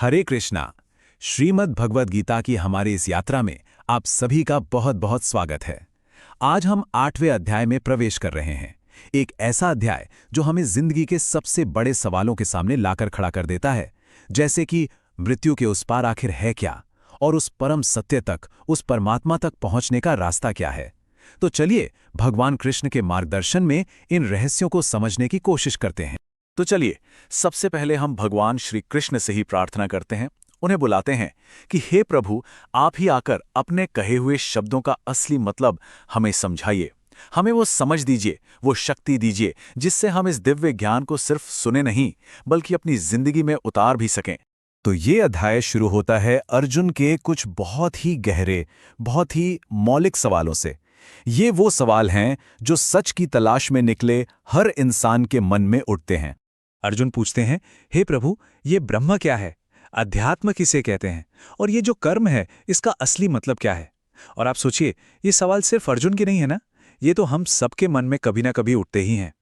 हरे कृष्णा। श्रीमद् भगवद गीता की हमारी इस यात्रा में आप सभी का बहुत बहुत स्वागत है। आज हम 8वें अध्याय में प्रवेश कर रहे हैं। एक ऐसा अध्याय जो हमें जिंदगी के सबसे बड़े सवालों के सामने लाकर खड़ा कर देता है, जैसे कि मृत्यु के उस पार आखिर है क्या, और उस परम सत्य तक, उस परमात्मा तक पहुंचने का रास्ता क्या है। तो चलिए भगवान कृष्ण के मार्गदर्शन में इन रहस्यों को समझने की कोशिश करते हैं। तो चलिए, सबसे पहले हम भगवान श्री कृष्ण से ही प्रार्थना करते हैं। उन्हें बुलाते हैं कि हे प्रभु, आप ही आकर अपने कहे हुए शब्दों का असली मतलब हमें समझाइए। हमें वो समझ दीजिए, वो शक्ति दीजिए, जिससे हम इस दिव्य ज्ञान को सिर्फ सुने नहीं, बल्कि अपनी जिंदगी में उतार भी सकें। तो ये अध्याय शुरू होता है अर्जुन के कुछ बहुत ही गहरे, बहुत ही मौलिक सवालों से। ये वो सवाल हैं जो सच की तलाश में निकले हर इंसान के मन में उठते हैं। अर्जुन पूछते हैं, हे प्रभु, ये ब्रह्म क्या है? अध्यात्म किसे कहते हैं? और ये जो कर्म है, इसका असली मतलब क्या है? और आप सोचिए, ये सवाल सिर्फ अर्जुन के नहीं है ना, ये तो हम सबके मन में कभी ना कभी उठते ही हैं।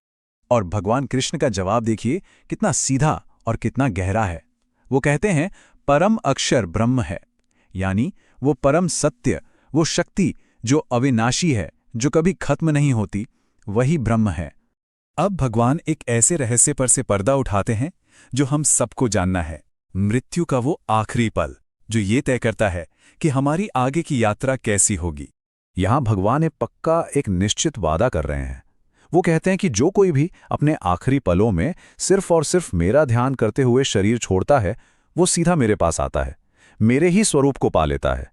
और भगवान कृष्ण का जवाब देखिए, कितना सीधा और कितना गहरा है। वो कहते हैं, परम अक्षर ब्रह्म है, यानी वो परम सत्य, वो शक्ति जो अविनाशी है, जो कभी खत्म नहीं होती, वही ब्रह्म है। अब भगवान एक ऐसे रहस्य पर से पर्दा उठाते हैं जो हम सबको जानना है, मृत्यु का वो आखिरी पल जो ये तय करता है कि हमारी आगे की यात्रा कैसी होगी। यहां भगवान एक पक्का, एक निश्चित वादा कर रहे हैं। वो कहते हैं कि जो कोई भी अपने आखिरी पलों में सिर्फ और सिर्फ मेरा ध्यान करते हुए शरीर छोड़ता है, वो सीधा मेरे पास आता है, मेरे ही स्वरूप को पा लेता है।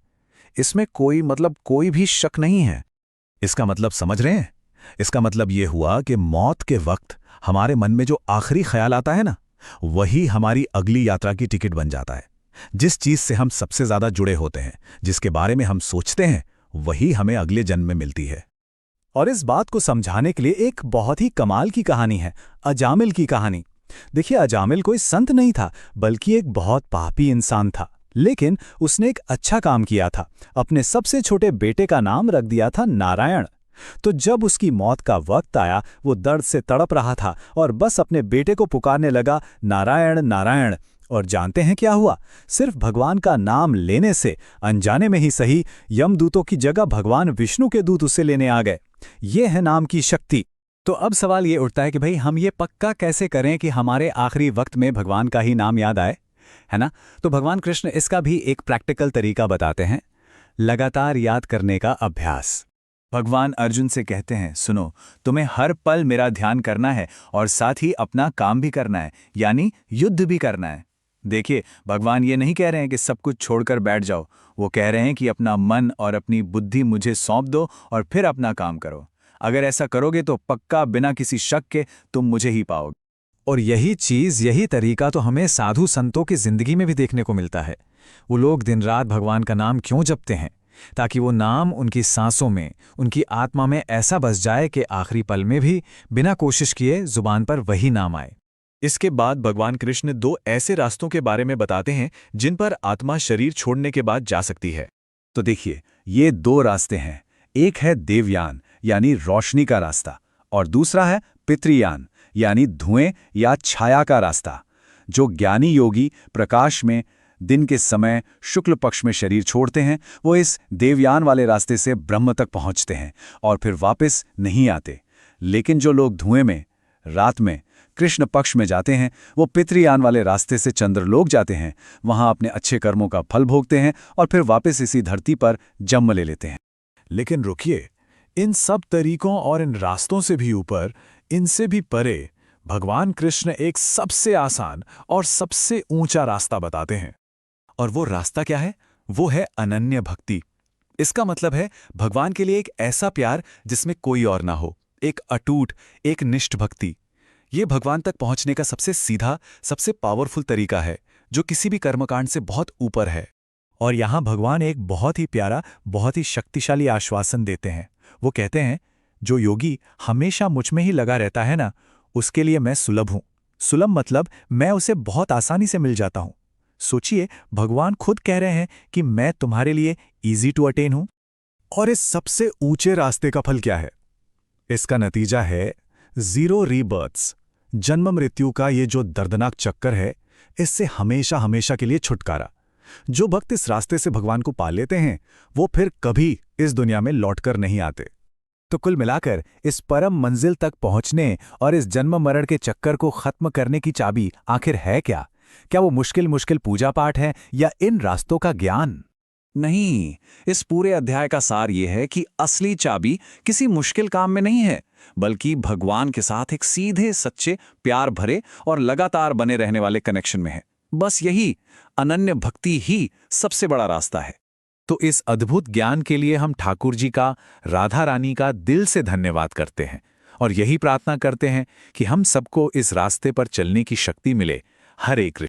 इसमें कोई भी शक नहीं है। इसका मतलब समझ रहे हैं? इसका मतलब ये हुआ कि मौत के वक्त हमारे मन में जो आखिरी ख्याल आता है ना, वही हमारी अगली यात्रा की टिकट बन जाता है। जिस चीज से हम सबसे ज्यादा जुड़े होते हैं, जिसके बारे में हम सोचते हैं, वही हमें अगले जन्म में मिलती है। और इस बात को समझाने के लिए एक बहुत ही कमाल की कहानी है, अजामिल की कहानी। देखिए, अजामिल कोई संत नहीं था, बल्कि एक बहुत पापी इंसान था। लेकिन उसने एक अच्छा काम किया था। अपने सबसे छोटे बेटे का नाम रख दिया था नारायण। तो जब उसकी मौत का वक्त आया, वो दर्द से तड़प रहा था और बस अपने बेटे को पुकारने लगा, नारायण नारायण। और जानते हैं क्या हुआ? सिर्फ भगवान का नाम लेने से, अनजाने में ही सही, यमदूतों की जगह भगवान विष्णु के दूत उसे लेने आ गए। ये है नाम की शक्ति। तो अब सवाल ये उठता है कि भाई, हम ये पक्का कैसे करें कि हमारे आखिरी वक्त में भगवान का ही नाम याद आए, है ना? तो भगवान कृष्ण इसका भी एक प्रैक्टिकल तरीका बताते हैं, लगातार याद करने का अभ्यास। भगवान अर्जुन से कहते हैं, सुनो, तुम्हें हर पल मेरा ध्यान करना है और साथ ही अपना काम भी करना है, यानी युद्ध भी करना है। देखिए, भगवान ये नहीं कह रहे हैं कि सब कुछ छोड़कर बैठ जाओ। वो कह रहे हैं कि अपना मन और अपनी बुद्धि मुझे सौंप दो और फिर अपना काम करो। अगर ऐसा करोगे तो पक्का बिना किसी शक के तुम मुझे ही पाओगे। और यही चीज, यही तरीका तो हमें साधु संतों की जिंदगी में भी देखने को मिलता है। वो लोग दिन रात भगवान का नाम क्यों जपते हैं? ताकि वो नाम उनकी सांसों में, उनकी आत्मा में ऐसा बस जाए कि आखिरी पल में भी बिना कोशिश किए जुबान पर वही नाम आए। इसके बाद भगवान कृष्ण दो ऐसे रास्तों के बारे में बताते हैं जिन पर आत्मा शरीर छोड़ने के बाद जा सकती है। तो देखिए, ये दो रास्ते हैं। एक है देवयान, यानी रोशनी का रास्ता, और दूसरा है पितृयान, यानी धुएं या छाया का रास्ता। जो ज्ञानी योगी प्रकाश में दिन के समय शुक्ल पक्ष में शरीर छोड़ते हैं, वो इस देवयान वाले रास्ते से ब्रह्म तक पहुंचते हैं और फिर वापस नहीं आते। लेकिन जो लोग धुएं में, रात में, कृष्ण पक्ष में जाते हैं, वो पितृयान वाले रास्ते से चंद्रलोक जाते हैं। वहां अपने अच्छे कर्मों का फल भोगते हैं और फिर वापस इसी धरती पर जन्म ले लेते हैं। लेकिन रुकिए, इन सब तरीकों और इन रास्तों से भी ऊपर, इनसे भी परे, भगवान कृष्ण एक सबसे आसान और सबसे ऊंचा रास्ता बताते हैं। और वो रास्ता क्या है? वो है अनन्य भक्ति। इसका मतलब है भगवान के लिए एक ऐसा प्यार जिसमें कोई और ना हो, एक अटूट, एक निष्ठ भक्ति। ये भगवान तक पहुंचने का सबसे सीधा, सबसे पावरफुल तरीका है, जो किसी भी कर्मकांड से बहुत ऊपर है। और यहां भगवान एक बहुत ही प्यारा, बहुत ही शक्तिशाली आश्वासन देते हैं। वो कहते हैं, जो योगी हमेशा मुझ में ही लगा रहता है ना, उसके लिए मैं सुलभ हूं। सुलभ मतलब मैं उसे बहुत आसानी से मिल जाता हूं। सोचिए, भगवान खुद कह रहे हैं कि मैं तुम्हारे लिए इजी टू अटेन हूं। और इस सबसे ऊंचे रास्ते का फल क्या है? इसका नतीजा है 0 रीबर्थ्स। जन्म मृत्यु का ये जो दर्दनाक चक्कर है, इससे हमेशा हमेशा के लिए छुटकारा। जो भक्त इस रास्ते से भगवान को पा लेते हैं वो फिर कभी इस दुनिया में लौटकर नहीं आते। तो कुल मिलाकर इस परम मंजिल तक पहुंचने और इस जन्म मरण के चक्कर को खत्म करने की चाबी आखिर है क्या? क्या वो मुश्किल मुश्किल पूजा पाठ है या इन रास्तों का ज्ञान? नहीं, इस पूरे अध्याय का सार ये है कि असली चाबी किसी मुश्किल काम में नहीं है, बल्कि भगवान के साथ एक सीधे सच्चे प्यार भरे और लगातार बने रहने वाले कनेक्शन में है। बस यही अनन्य भक्ति ही सबसे बड़ा रास्ता है। तो इस अद्भुत ज्ञान के लिए हम ठाकुर जी का, राधा रानी का दिल से धन्यवाद करते हैं और यही प्रार्थना करते हैं कि हम सबको इस रास्ते पर चलने की शक्ति मिले। हरे कृष्ण।